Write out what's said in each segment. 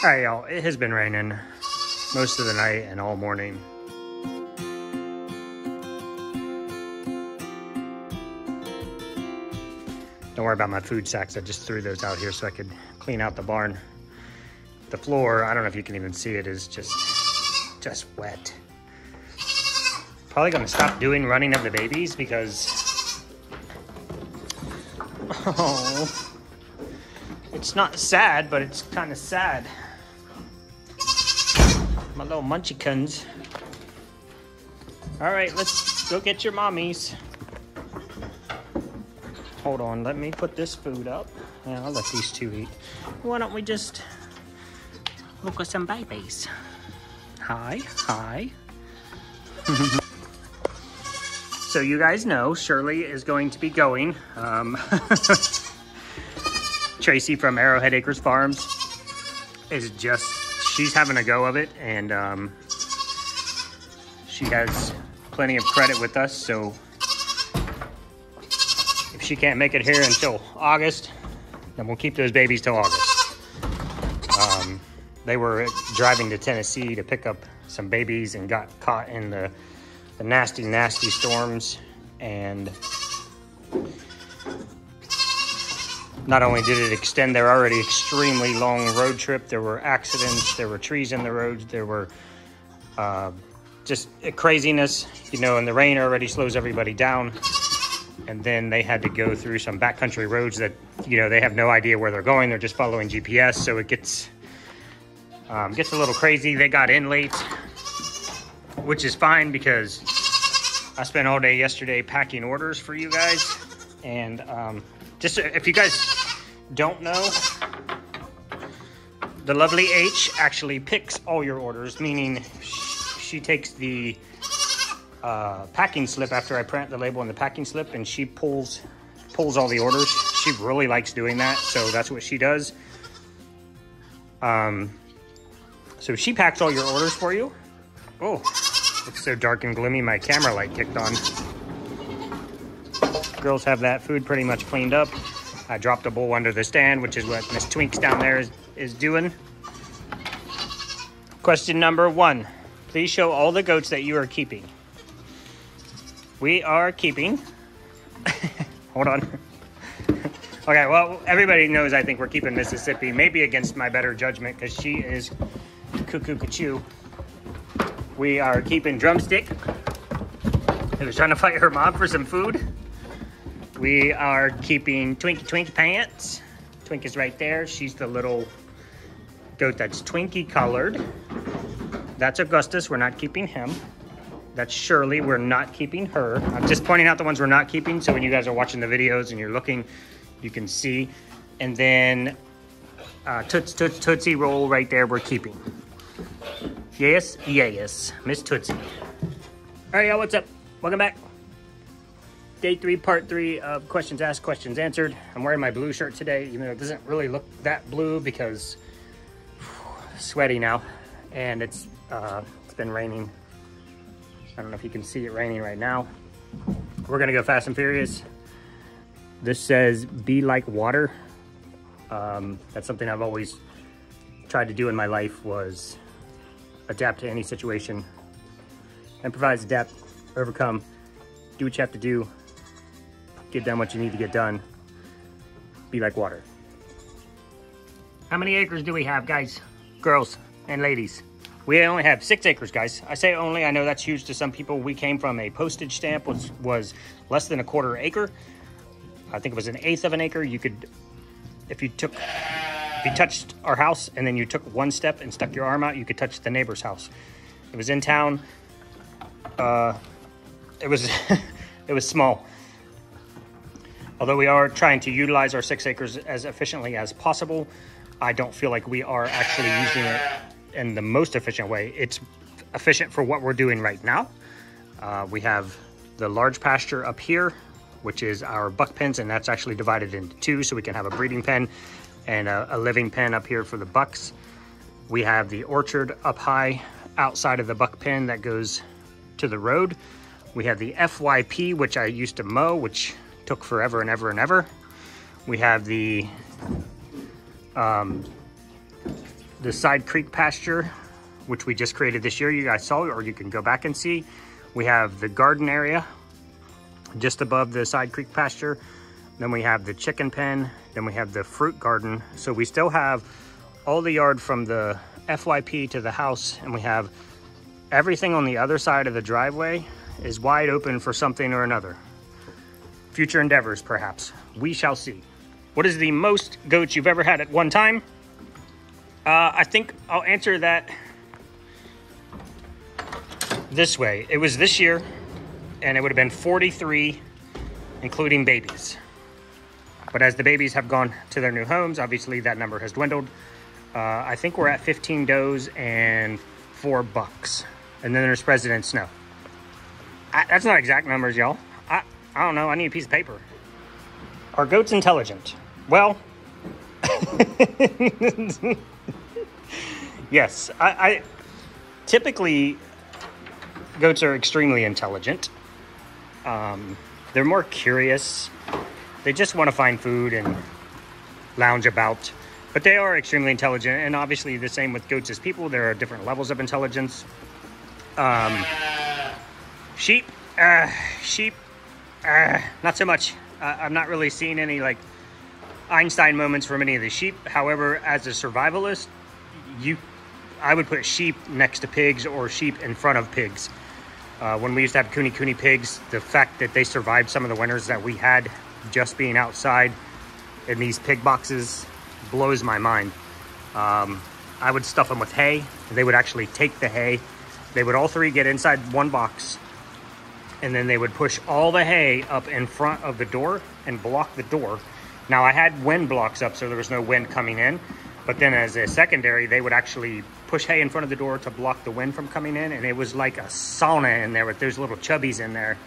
All right, y'all, it has been raining most of the night and all morning. Don't worry about my food sacks. I just threw those out here so I could clean out the barn. The floor, I don't know if you can even see it, is just wet. Probably gonna stop doing running of the babies because, oh, it's not sad, but it's kind of sad. My little munchkins. All right, let's go get your mommies. Hold on, let me put this food up. Yeah, I'll let these two eat. Why don't we just look at some babies? Hi, hi. So you guys know Shirley is going to be going. Tracy from Arrowhead Acres Farms is just, she's having a go of it, and she has plenty of credit with us, so if she can't make it here until August, then we'll keep those babies till August. They were driving to Tennessee to pick up some babies and got caught in the nasty, nasty storms, and not only did it extend their already extremely long road trip, there were accidents, there were trees in the roads, there were just craziness, you know, and the rain already slows everybody down. And then they had to go through some backcountry roads that, you know, they have no idea where they're going. They're just following GPS, so it gets a little crazy. They got in late, which is fine because I spent all day yesterday packing orders for you guys. And just if you guys don't know, the lovely H actually picks all your orders, meaning she takes the packing slip after I print the label on the packing slip, and she pulls all the orders. She really likes doing that, so that's what she does. So she packs all your orders for you. Oh, it's so dark and gloomy, my camera light kicked on. Girls have that food pretty much cleaned up. I dropped a bowl under the stand, which is what Miss Twinks down there is doing. Question number 1. Please show all the goats that you are keeping. We are keeping, hold on. Okay, well, everybody knows I think we're keeping Mississippi, maybe against my better judgment, because she is cuckoo-ca-choo. We are keeping Drumstick, who was trying to fight her mom for some food. We are keeping Twinkie Pants. Twink is right there. She's the little goat that's Twinkie colored. That's Augustus, we're not keeping him. That's Shirley, we're not keeping her. I'm just pointing out the ones we're not keeping, so when you guys are watching the videos and you're looking, you can see. And then Tootsie Roll right there, we're keeping. Yes, yes, Miss Tootsie. All right, y'all, what's up? Welcome back. Day 3, part 3 of questions asked, questions answered. I'm wearing my blue shirt today, even though it doesn't really look that blue because sweaty now, and it's been raining. I don't know if you can see it raining right now. We're gonna go fast and furious. This says, be like water. That's something I've always tried to do in my life, was adapt to any situation. Improvise, adapt, overcome, do what you have to do, get done what you need to get done, be like water. How many acres do we have, guys, girls, and ladies? We only have 6 acres, guys. I say only, I know that's huge to some people. We came from a postage stamp, which was less than a 1/4 acre. I think it was 1/8 of an acre. You could, if you touched our house and then you took 1 step and stuck your arm out, you could touch the neighbor's house. It was in town. It was, it was small. Although we are trying to utilize our 6 acres as efficiently as possible, I don't feel like we are actually using it in the most efficient way. It's efficient for what we're doing right now. We have the large pasture up here, which is our buck pens, and that's actually divided into 2, so we can have a breeding pen and a living pen up here for the bucks. We have the orchard up high outside of the buck pen that goes to the road. We have the FYP, which I used to mow, which took forever and ever and ever. We have the the side creek pasture, which we just created this year. You guys saw it, or you can go back and see. We have the garden area just above the side creek pasture. Then we have the chicken pen. Then we have the fruit garden. So we still have all the yard from the FYP to the house, and we have everything on the other side of the driveway is wide open for something or another. Future endeavors, perhaps. We shall see. What is the most goats you've ever had at one time? I think I'll answer that this way. It was this year, and it would have been 43, including babies. But as the babies have gone to their new homes, obviously that number has dwindled. I think we're at 15 does and 4 bucks. And then there's President Snow. That's not exact numbers, y'all. I don't know. I need a piece of paper. Are goats intelligent? Well, yes. I typically, goats are extremely intelligent. They're more curious. They just want to find food and lounge about. But they are extremely intelligent, and obviously the same with goats as people. There are different levels of intelligence. Sheep, not so much. I'm not really seeing any like Einstein moments from any of the sheep. However, as a survivalist, I would put sheep next to pigs or sheep in front of pigs. When we used to have cooney pigs, the fact that they survived some of the winters that we had just being outside in these pig boxes blows my mind. I would stuff them with hay. They would actually take the hay. They would all three get inside one box, and then they would push all the hay up in front of the door and block the door. Now, I had wind blocks up, so there was no wind coming in. But then as a secondary, they would actually push hay in front of the door to block the wind from coming in. And it was like a sauna in there with those little chubbies in there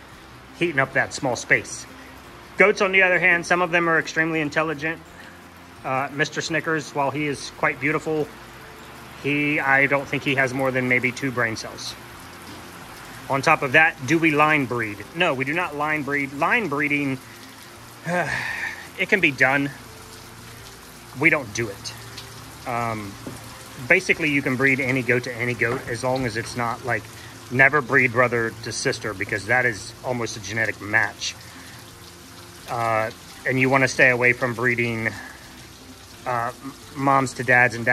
heating up that small space. Goats, on the other hand, some of them are extremely intelligent. Mr. Snickers, while he is quite beautiful, I don't think he has more than maybe 2 brain cells. On top of that, do we line breed? No, we do not line breed. Line breeding, it can be done. We don't do it. Basically, you can breed any goat to any goat as long as it's not like never breed brother to sister, because that is almost a genetic match. And you want to stay away from breeding moms to dads and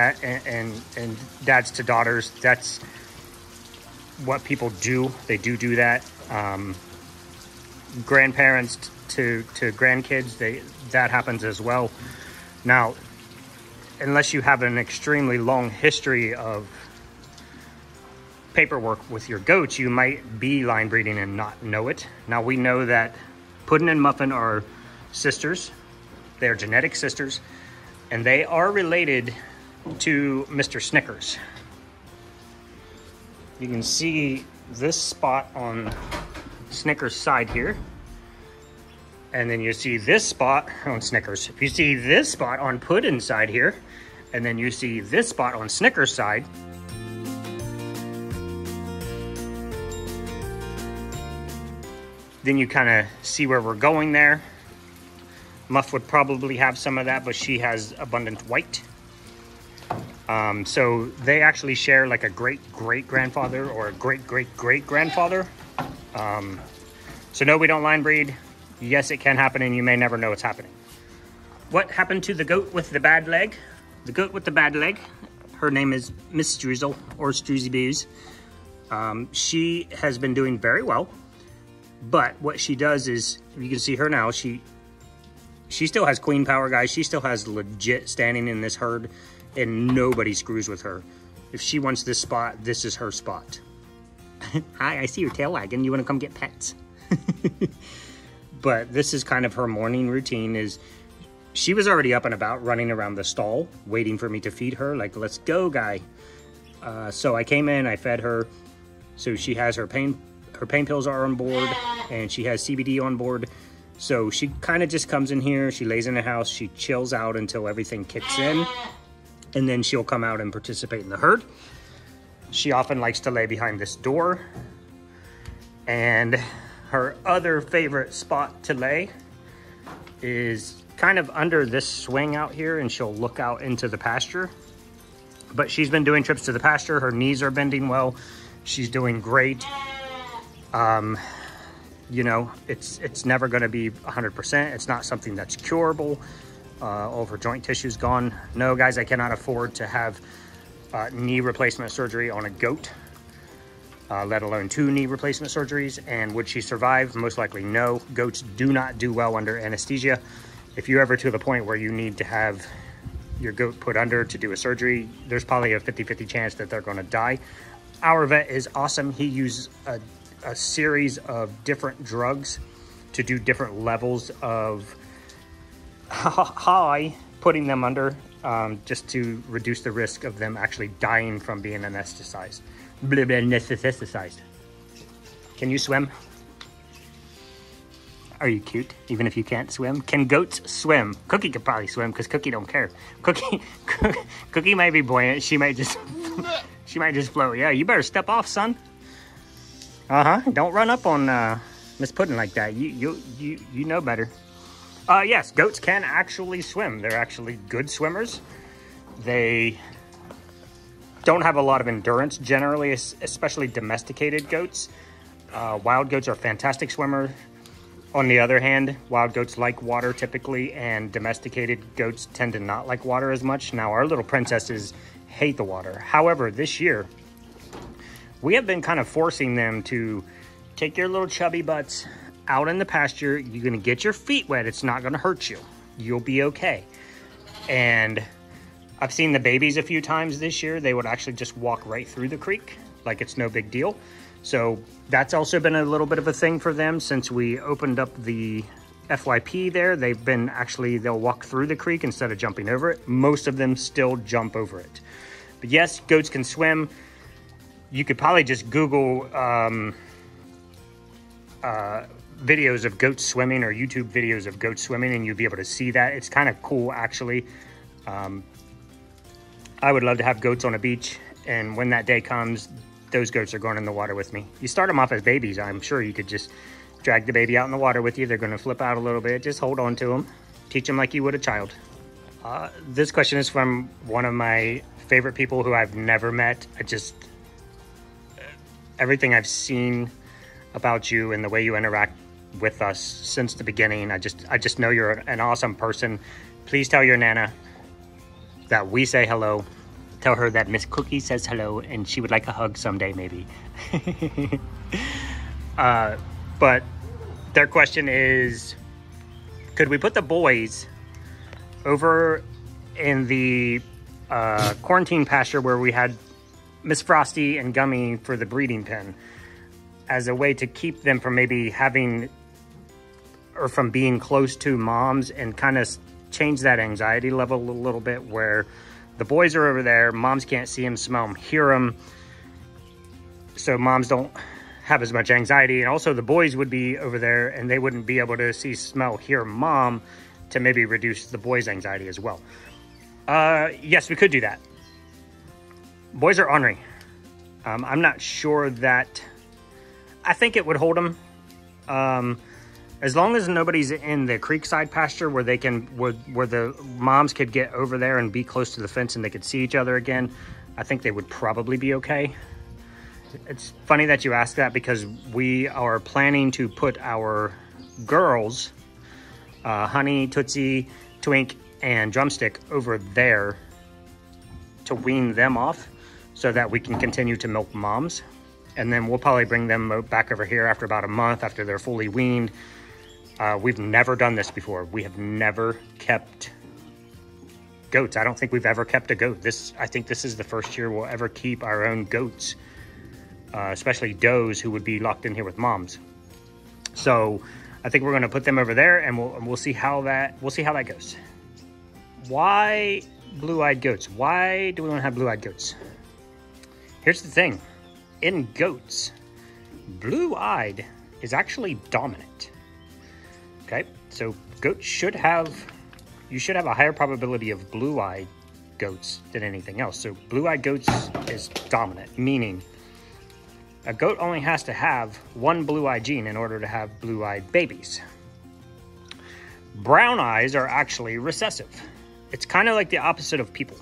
dads to daughters. That's what people do. They do that. Grandparents to grandkids, that happens as well. Now, unless you have an extremely long history of paperwork with your goats, you might be line breeding and not know it. Now, we know that Putin and Muffin are sisters. They're genetic sisters, and they are related to Mr. Snickers. You can see this spot on Snickers' side here, and then you see this spot on Snickers. If you see this spot on Puddin's side here, and then you see this spot on Snickers' side, then you kind of see where we're going there. Muff would probably have some of that, but she has abundant white. So they actually share like a great-great-grandfather or a great-great-great-grandfather. So no, we don't line breed. Yes, it can happen, and you may never know it's happening. What happened to the goat with the bad leg? The goat with the bad leg, her name is Miss Struzel, or Struzy Bees. She has been doing very well, but what she does is, you can see her now, she still has queen power, guys. She still has legit standing in this herd, and nobody screws with her. If she wants this spot, this is her spot. Hi, I see your tail wagging. You want to come get pets? But this is kind of her morning routine. Is she was already up and about, running around the stall, waiting for me to feed her. Like, let's go, guy. So I came in, I fed her. So she has her pain pills are on board, and she has CBD on board. So she kind of just comes in here, she lays in the house, she chills out until everything kicks in, and then she'll come out and participate in the herd. She often likes to lay behind this door, and her other favorite spot to lay is kind of under this swing out here, and she'll look out into the pasture. But she's been doing trips to the pasture. Her knees are bending well. She's doing great. You know, it's never going to be 100%. It's not something that's curable. All of her joint tissue's gone. No, guys, I cannot afford to have knee replacement surgery on a goat, let alone 2 knee replacement surgeries. And would she survive? Most likely no. Goats do not do well under anesthesia. If you're ever to the point where you need to have your goat put under to do a surgery, there's probably a 50-50 chance that they're going to die. Our vet is awesome. He uses a series of different drugs to do different levels of high putting them under, just to reduce the risk of them actually dying from being anesthetized. Anesthetized. Can you swim? Are you cute, even if you can't swim? Can goats swim? Cookie could probably swim because Cookie don't care. Cookie might be buoyant. She might just float. Yeah, you better step off, son. Don't run up on Miss Putin like that. You know better. Yes, goats can actually swim. They're actually good swimmers. They don't have a lot of endurance generally, especially domesticated goats. Wild goats are fantastic swimmers. On the other hand, wild goats like water typically, and domesticated goats tend to not like water as much. Now, our little princesses hate the water. However, this year, we have been kind of forcing them to take your little chubby butts out in the pasture. You're going to get your feet wet. It's not going to hurt you. You'll be okay. And I've seen the babies a few times this year. They would actually just walk right through the creek like it's no big deal. So that's also been a little bit of a thing for them since we opened up the FYP there. They'll walk through the creek instead of jumping over it. Most of them still jump over it. But yes, goats can swim. You could probably just Google videos of goats swimming or YouTube videos of goats swimming and you'll be able to see that. It's kind of cool, actually. I would love to have goats on a beach, and when that day comes, those goats are going in the water with me. You start them off as babies. I'm sure you could just drag the baby out in the water with you. They're going to flip out a little bit. Just hold on to them. Teach them like you would a child. This question is from one of my favorite people who I've never met. Everything I've seen about you and the way you interact with us since the beginning, I just know you're an awesome person. Please tell your Nana that we say hello. Tell her that Miss Cookie says hello and she would like a hug someday, maybe. But their question is, could we put the boys over in the quarantine pasture where we had Miss Frosty and Gummy for the breeding pen as a way to keep them from maybe having or from being close to moms and kind of change that anxiety level a little bit, where the boys are over there, moms can't see them, smell them, hear them, so moms don't have as much anxiety. And also the boys would be over there and they wouldn't be able to see, smell, hear mom to maybe reduce the boys' anxiety as well. Yes, we could do that. Boys are ornery. I'm not sure that... I think it would hold them. As long as nobody's in the creekside pasture where where the moms could get over there and be close to the fence and they could see each other again, I think they would probably be okay. It's funny that you ask that because we are planning to put our girls, Honey, Tootsie, Twink, and Drumstick over there to wean them off so that we can continue to milk moms. And then we'll probably bring them back over here after about a month after they're fully weaned. We've never done this before. We have never kept goats. I don't think we've ever kept a goat. I think this is the first year we'll ever keep our own goats, especially does who would be locked in here with moms. So I think we're going to put them over there, and we'll see how that goes. Why blue-eyed goats? Why do we want to have blue-eyed goats? Here's the thing. In goats, blue-eyed is actually dominant. Okay, so goats should have a higher probability of blue-eyed goats than anything else. So blue-eyed goats is dominant, meaning a goat only has to have one blue-eye gene in order to have blue-eyed babies. Brown eyes are actually recessive. It's kind of like the opposite of people.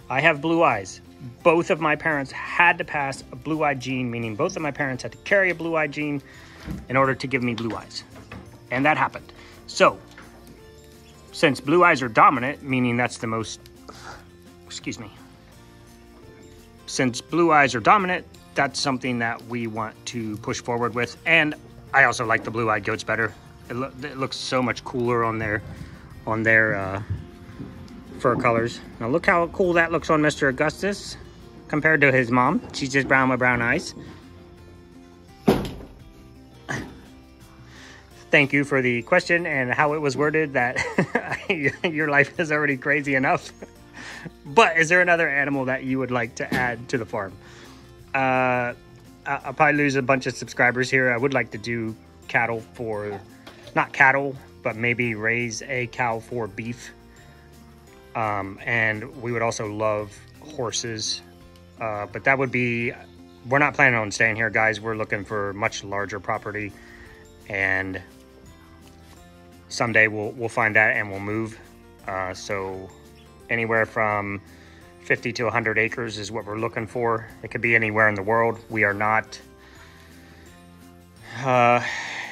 I have blue eyes. Both of my parents had to pass a blue-eyed gene, meaning both of my parents had to carry a blue-eyed gene in order to give me blue eyes. And that happened. So, since blue eyes are dominant, meaning that's the most, excuse me. Since blue eyes are dominant, that's something that we want to push forward with. And I also like the blue-eyed goats better. It looks so much cooler on their fur colors. Now look how cool that looks on Mr. Augustus compared to his mom. She's just brown with brown eyes. Thank you for the question and how it was worded that your life is already crazy enough. But is there another animal that you would like to add to the farm? I'll probably lose a bunch of subscribers here. I would like to do cattle for, not cattle, but maybe raise a cow for beef. And we would also love horses. But that would be, we're not planning on staying here, guys. We're looking for much larger property. And someday we'll find that and we'll move. So anywhere from 50 to 100 acres is what we're looking for. It could be anywhere in the world. We are not,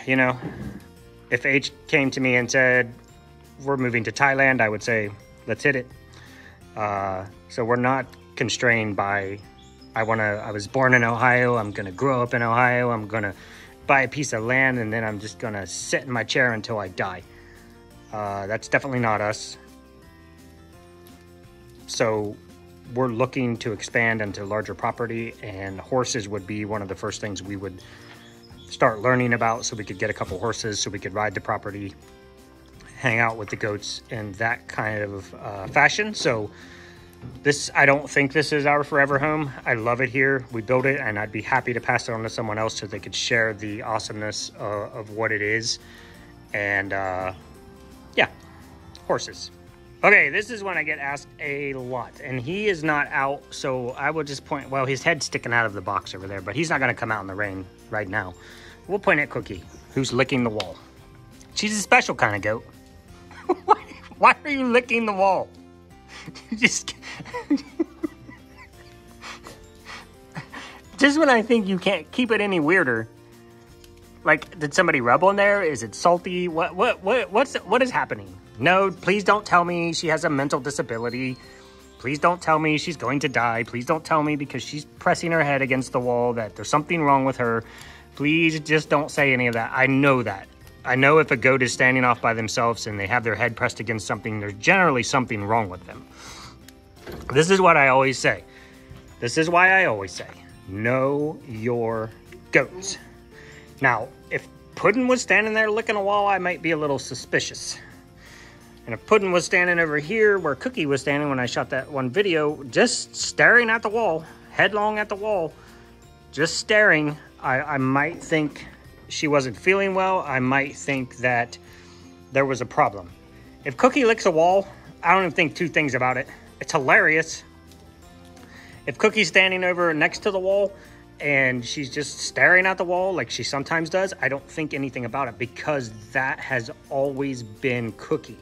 you know, if H came to me and said, we're moving to Thailand, I would say, let's hit it. So we're not constrained by, I was born in Ohio. I'm going to grow up in Ohio. I'm going to buy a piece of land and then I'm just going to sit in my chair until I die. That's definitely not us. So we're looking to expand into larger property, and horses would be one of the first things we would start learning about, so we could get a couple horses so we could ride the property, hang out with the goats in that kind of fashion. So this, I don't think this is our forever home. I love it here. We built it, and I'd be happy to pass it on to someone else so they could share the awesomeness of what it is. And yeah, horses. Okay, this is one I get asked a lot, and he is not out, so I will just point, well, his head's sticking out of the box over there, but he's not going to come out in the rain right now. We'll point at Cookie, who's licking the wall. She's a special kind of goat. Why are you licking the wall? Just when I think you can't keep it any weirder. Like, did somebody rub on there? Is it salty? What is happening? No, please don't tell me she has a mental disability. Please don't tell me she's going to die. Please don't tell me because she's pressing her head against the wall that there's something wrong with her. Please just don't say any of that. I know that. I know if a goat is standing off by themselves and they have their head pressed against something, there's generally something wrong with them. This is what I always say. This is why I always say, know your goats. Now, if Putin was standing there licking a wall, I might be a little suspicious. And if Putin was standing over here where Cookie was standing when I shot that one video, just staring at the wall, headlong at the wall, just staring, I might think she wasn't feeling well. I might think that there was a problem. If Cookie licks a wall, I don't even think two things about it. It's hilarious. If Cookie's standing over next to the wall and she's just staring at the wall like she sometimes does, I don't think anything about it because that has always been Cookie.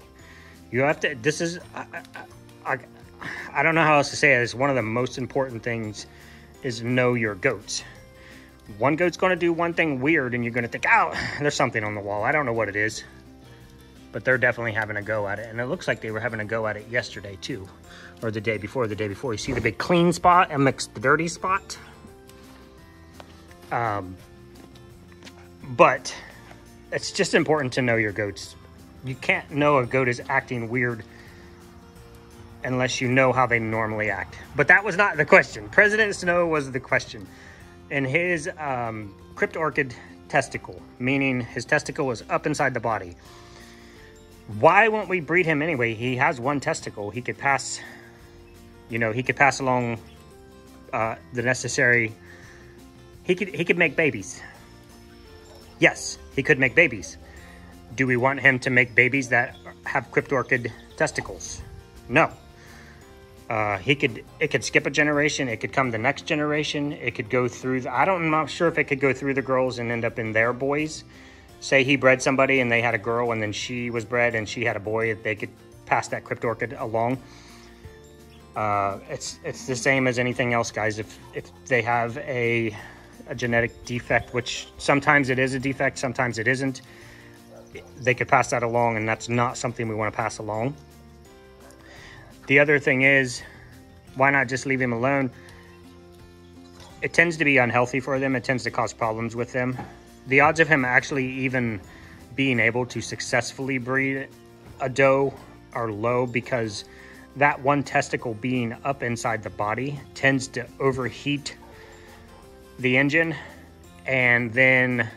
You have to, this is, I don't know how else to say it. It's one of the most important things is know your goats. One goat's going to do one thing weird and you're going to think, oh, there's something on the wall. I don't know what it is. But they're definitely having a go at it. And it looks like they were having a go at it yesterday too. Or the day before. You see the big clean spot and mixed the dirty spot? But it's just important to know your goats. You can't know a goat is acting weird unless you know how they normally act. But that was not the question. President Snow was the question. And his crypt orchid testicle, meaning his testicle was up inside the body. Why won't we breed him anyway? He has one testicle. He could pass, you know, he could pass along the necessary, he could make babies. Yes, he could make babies. Do we want him to make babies that have crypt orchid testicles? No. It could skip a generation. It could come the next generation. It could go through, I'm not sure if it could go through the girls and end up in their boys. Say he bred somebody and they had a girl and then she was bred and she had a boy, they could pass that crypt orchid along. It's the same as anything else, guys. If they have a genetic defect, which sometimes it is a defect, sometimes it isn't, they could pass that along, and that's not something we want to pass along. The other thing is, why not just leave him alone? It tends to be unhealthy for them. It tends to cause problems with them. The odds of him actually even being able to successfully breed a doe are low, because that one testicle being up inside the body tends to overheat the engine, and then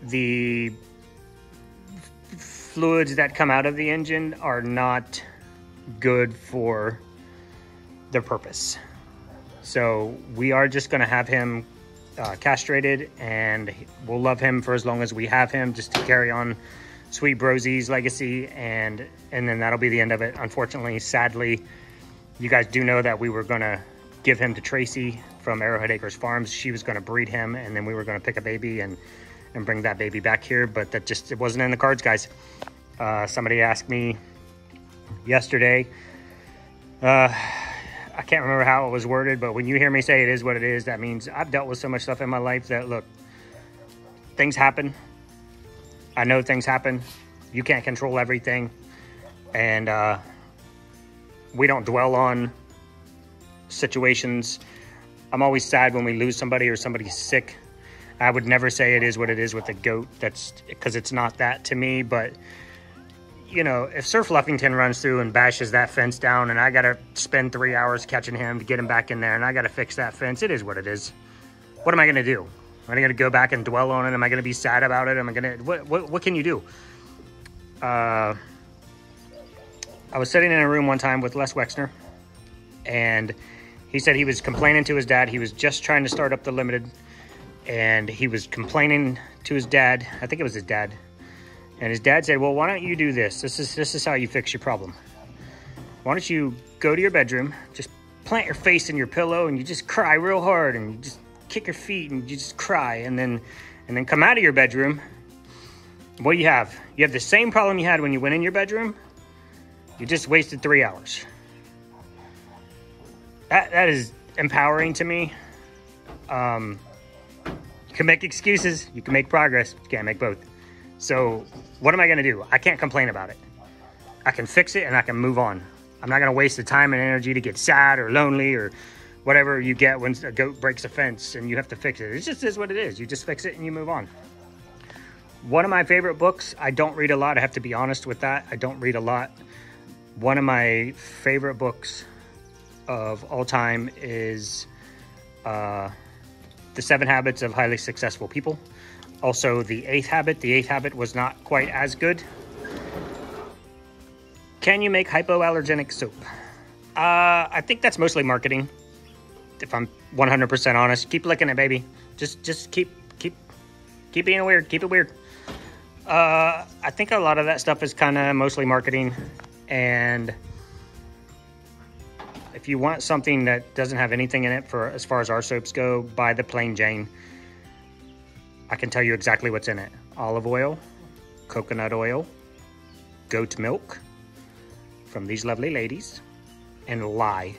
the fluids that come out of the engine are not good for the purpose. So we are just going to have him castrated, and we'll love him for as long as we have him, just to carry on Sweet Brozzy's legacy, and then that'll be the end of it. Unfortunately, sadly, you guys do know that we were going to give him to Tracy from Arrowhead Acres Farms. She was going to breed him, and then we were going to pick a baby and bring that baby back here, but that just, it wasn't in the cards, guys. Somebody asked me yesterday, I can't remember how it was worded, but when you hear me say it is what it is, that means I've dealt with so much stuff in my life that, look, things happen. I know things happen. You can't control everything. And we don't dwell on situations. I'm always sad when we lose somebody or somebody's sick. I would never say it is what it is with a goat. That's because it's not that to me. But, you know, if Sir Fluffington runs through and bashes that fence down, and I got to spend 3 hours catching him to get him back in there, and I got to fix that fence, it is what it is. What am I going to do? Am I going to go back and dwell on it? Am I going to be sad about it? Am I going to, what can you do? I was sitting in a room one time with Les Wexner, and he said he was complaining to his dad. He was just trying to start up the limited, and he was complaining to his dad. I think it was his dad. And his dad said, well, why don't you do this? This is how you fix your problem. Why don't you go to your bedroom, just plant your face in your pillow, and you just cry real hard, and you just kick your feet, and you just cry, and then come out of your bedroom. What do you have? You have the same problem you had when you went in your bedroom. You just wasted 3 hours. That is empowering to me. You can make excuses, you can make progress, you can't make both. So what am I gonna do? I can't complain about it. I can fix it and I can move on. I'm not gonna waste the time and energy to get sad or lonely or whatever you get when a goat breaks a fence and you have to fix it. It just is what it is. You just fix it and you move on. One of my favorite books, I don't read a lot. I have to be honest with that. I don't read a lot. One of my favorite books of all time is The 7 Habits of Highly Successful People. Also, The 8th Habit. The 8th Habit was not quite as good. Can you make hypoallergenic soap? I think that's mostly marketing. If I'm 100% honest, keep licking it, baby. Just keep being weird. Keep it weird. I think a lot of that stuff is kind of mostly marketing. And if you want something that doesn't have anything in it for as far as our soaps go, buy the Plain Jane. I can tell you exactly what's in it. Olive oil, coconut oil, goat milk from these lovely ladies, and lye.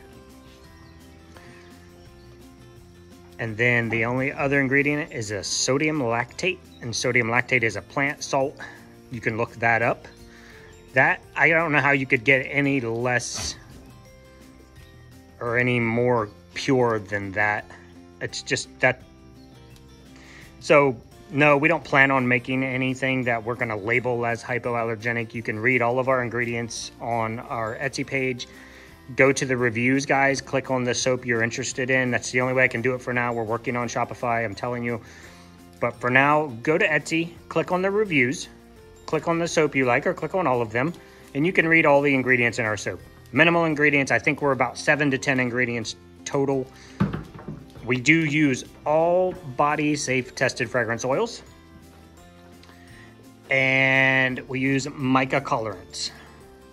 And then the only other ingredient is a sodium lactate, and sodium lactate is a plant salt. You can look that up. That, I don't know how you could get any less or any more pure than that. It's just that. So no, we don't plan on making anything that we're gonna label as hypoallergenic. You can read all of our ingredients on our Etsy page. Go to the reviews, guys. Click on the soap you're interested in. That's the only way I can do it for now. We're working on Shopify, I'm telling you. But for now, go to Etsy, click on the reviews, click on the soap you like, or click on all of them, and you can read all the ingredients in our soap. Minimal ingredients, I think we're about 7 to 10 ingredients total. We do use all body safe tested fragrance oils. And we use mica colorants.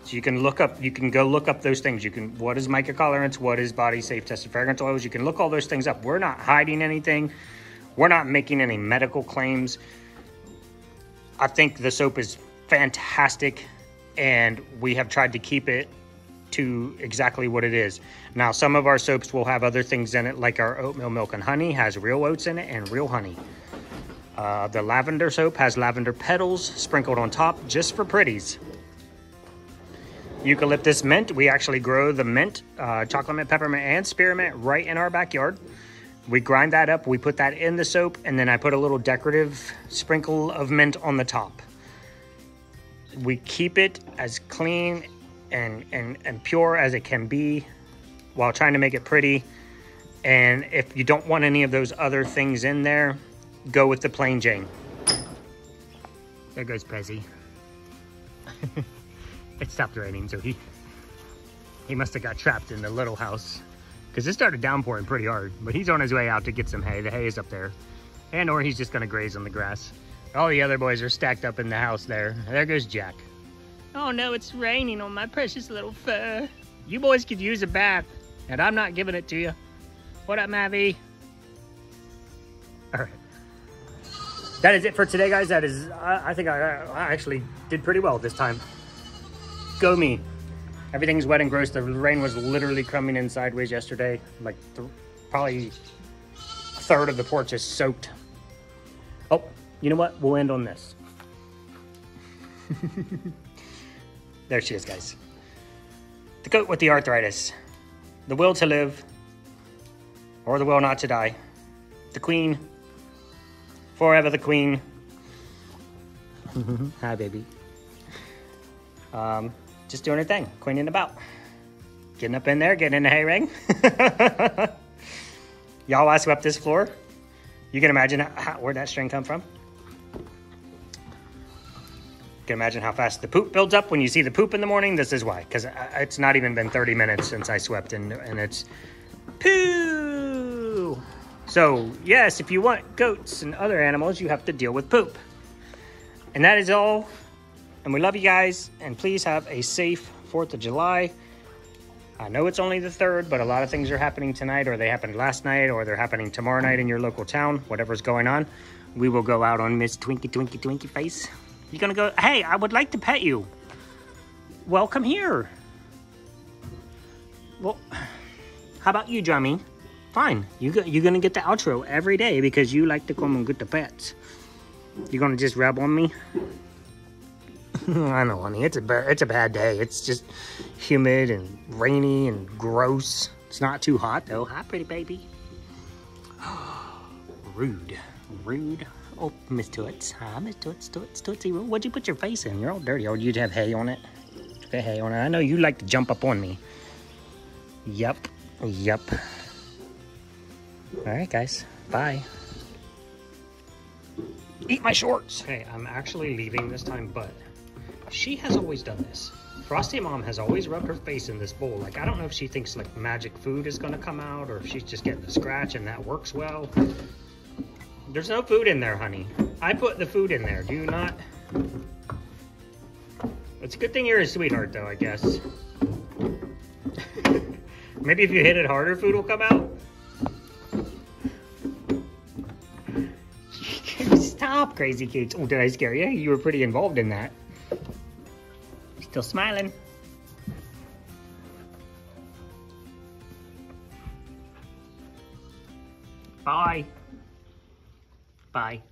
So you can look up, you can go look up those things. You can, what is mica colorants? What is body safe tested fragrance oils? You can look all those things up. We're not hiding anything. We're not making any medical claims. I think the soap is fantastic, and we have tried to keep it to exactly what it is. Now, some of our soaps will have other things in it, like our oatmeal milk and honey has real oats in it and real honey. The lavender soap has lavender petals sprinkled on top just for pretties. Eucalyptus mint, we actually grow the mint, chocolate mint, peppermint, and spearmint right in our backyard. We grind that up, we put that in the soap, and then I put a little decorative sprinkle of mint on the top. We keep it as clean and pure as it can be while trying to make it pretty. And if you don't want any of those other things in there, go with the plain Jane. There goes Prezzy. It stopped raining, so he must have got trapped in the little house, because it started downpouring pretty hard. But he's on his way out to get some hay. The hay is up there, and or he's just gonna graze on the grass. All the other boys are stacked up in the house there. There goes Jack. Oh no, it's raining on my precious little fur. You boys could use a bath, and I'm not giving it to you. What up, Mavi? All right. That is it for today, guys. That is, I think I actually did pretty well this time. Go me. Everything's wet and gross. The rain was literally coming in sideways yesterday. Like probably a third of the porch is soaked. Oh, you know what? We'll end on this. There she is, guys. The goat with the arthritis. The will to live, or the will not to die. The queen. Forever the queen. Hi, baby. Just doing her thing, cleaning about. Getting up in there, getting in the hay ring. Y'all, I swept this floor. You can imagine where'd that string come from. You can imagine how fast the poop builds up when you see the poop in the morning. This is why, because it's not even been 30 minutes since I swept, and it's poo. So yes, if you want goats and other animals, you have to deal with poop. And that is all. And we love you guys, and please have a safe 4th of July. I know it's only the 3rd, but a lot of things are happening tonight, or they happened last night, or they're happening tomorrow night in your local town, whatever's going on. We will go out on Miss Twinkie Face. You're gonna go, hey, I would like to pet you. Well, come here. Well, how about you, Jummy? Fine, you're gonna get the outro every day because you like to come and get the pets. You're gonna just rub on me? I know, honey, it's a bad day. It's just humid and rainy and gross. It's not too hot, though. Hi, pretty baby. Rude. Oh, Miss Toots. Hi, Miss Tootsie. What'd you put your face in? You're all dirty. Oh, you'd have hay on it? Got hay on it. I know you like to jump up on me. Yep. All right, guys. Bye. Eat my shorts. Hey, I'm actually leaving this time, but she has always done this. Frosty Mom has always rubbed her face in this bowl. Like, I don't know if she thinks like magic food is gonna come out, or if she's just getting the scratch and that works well. There's no food in there, honey. I put the food in there. Do you not? It's a good thing you're a sweetheart, though, I guess. Maybe if you hit it harder, food will come out. Stop, Crazy Kids. Oh, did I scare you? You were pretty involved in that. Still smiling. Bye. Bye.